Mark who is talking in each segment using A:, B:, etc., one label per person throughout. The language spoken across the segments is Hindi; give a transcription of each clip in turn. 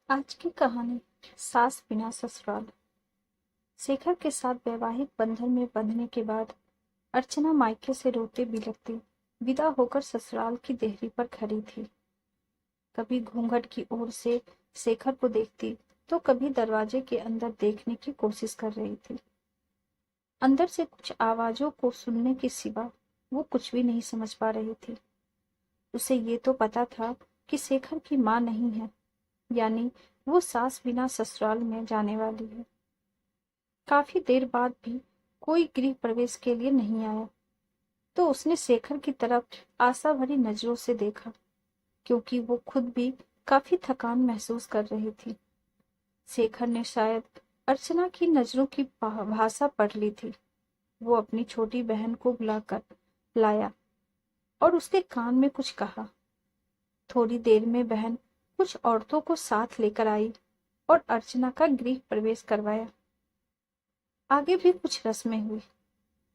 A: आज की कहानी सास बिना ससुराल। शेखर के साथ वैवाहिक बंधन में बंधने के बाद अर्चना मायके से रोते बिलखती विदा होकर ससुराल की देहरी पर खड़ी थी। कभी घूंघट की ओर से शेखर को देखती तो कभी दरवाजे के अंदर देखने की कोशिश कर रही थी। अंदर से कुछ आवाजों को सुनने के सिवा वो कुछ भी नहीं समझ पा रही थी। उसे ये तो पता था कि शेखर की माँ नहीं है, यानी वो सास बिना ससुराल में जाने वाली है। काफी देर बाद भी कोई गृह प्रवेश के लिए नहीं आया तो उसने शेखर की तरफ आशा भरी नजरों से देखा, क्योंकि वो खुद भी काफी थकान महसूस कर रही थी। शेखर ने शायद अर्चना की नजरों की भाषा पढ़ ली थी। वो अपनी छोटी बहन को बुलाकर लाया और उसके कान में कुछ कहा। थोड़ी देर में बहन कुछ औरतों को साथ लेकर आई और अर्चना का गृह प्रवेश करवाया। आगे भी कुछ रस्में हुई।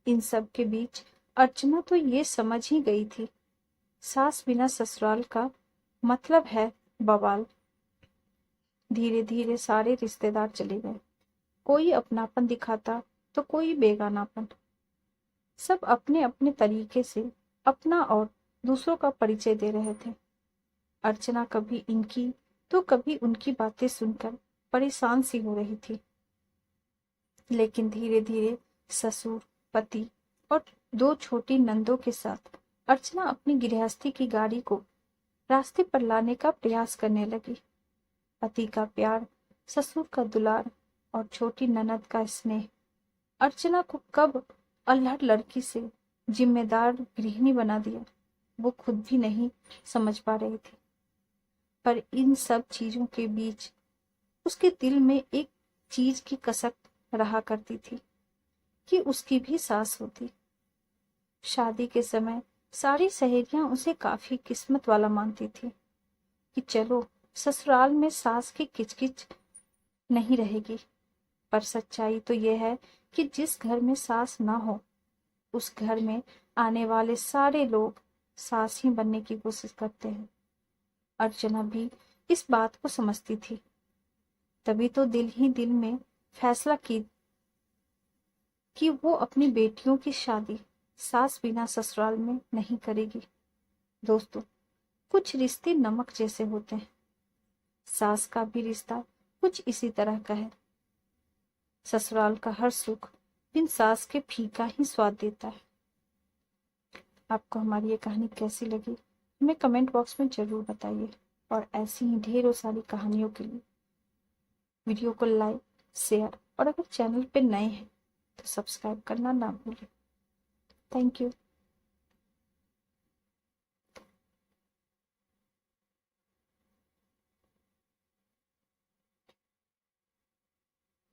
A: इन सब के बीच अर्चना तो ये समझ ही गई थी, सास बिना ससुराल का मतलब है बवाल। धीरे धीरे सारे रिश्तेदार चले गए। कोई अपनापन दिखाता तो कोई बेगानापन। सब अपने अपने तरीके से अपना और दूसरों का परिचय दे रहे थे। अर्चना कभी इनकी तो कभी उनकी बातें सुनकर परेशान सी हो रही थी। लेकिन धीरे धीरे ससुर, पति और दो छोटी नंदों के साथ अर्चना अपनी गृहस्थी की गाड़ी को रास्ते पर लाने का प्रयास करने लगी। पति का प्यार, ससुर का दुलार और छोटी ननद का स्नेह अर्चना को कब अल्हड़ लड़की से जिम्मेदार गृहिणी बना दिया, वो खुद भी नहीं समझ पा रही थी। पर इन सब चीजों के बीच उसके दिल में एक चीज की कसक रहा करती थी कि उसकी भी सास होती। शादी के समय सारी सहेलियां उसे काफी किस्मत वाला मानती थी कि चलो ससुराल में सास की किचकिच नहीं रहेगी। पर सच्चाई तो यह है कि जिस घर में सास ना हो उस घर में आने वाले सारे लोग सास ही बनने की कोशिश करते हैं। अर्चना भी इस बात को समझती थी, तभी तो दिल ही दिल में फैसला की कि वो अपनी बेटियों की शादी सास बिना ससुराल में नहीं करेगी। दोस्तों, कुछ रिश्ते नमक जैसे होते हैं। सास का भी रिश्ता कुछ इसी तरह का है। ससुराल का हर सुख बिन सास के फीका ही स्वाद देता है। आपको हमारी ये कहानी कैसी लगी हमें कमेंट बॉक्स में जरूर बताइए, और ऐसी ही ढेरों सारी कहानियों के लिए वीडियो को लाइक, शेयर और अगर चैनल पे नए हैं तो सब्सक्राइब करना ना भूलें। Thank you.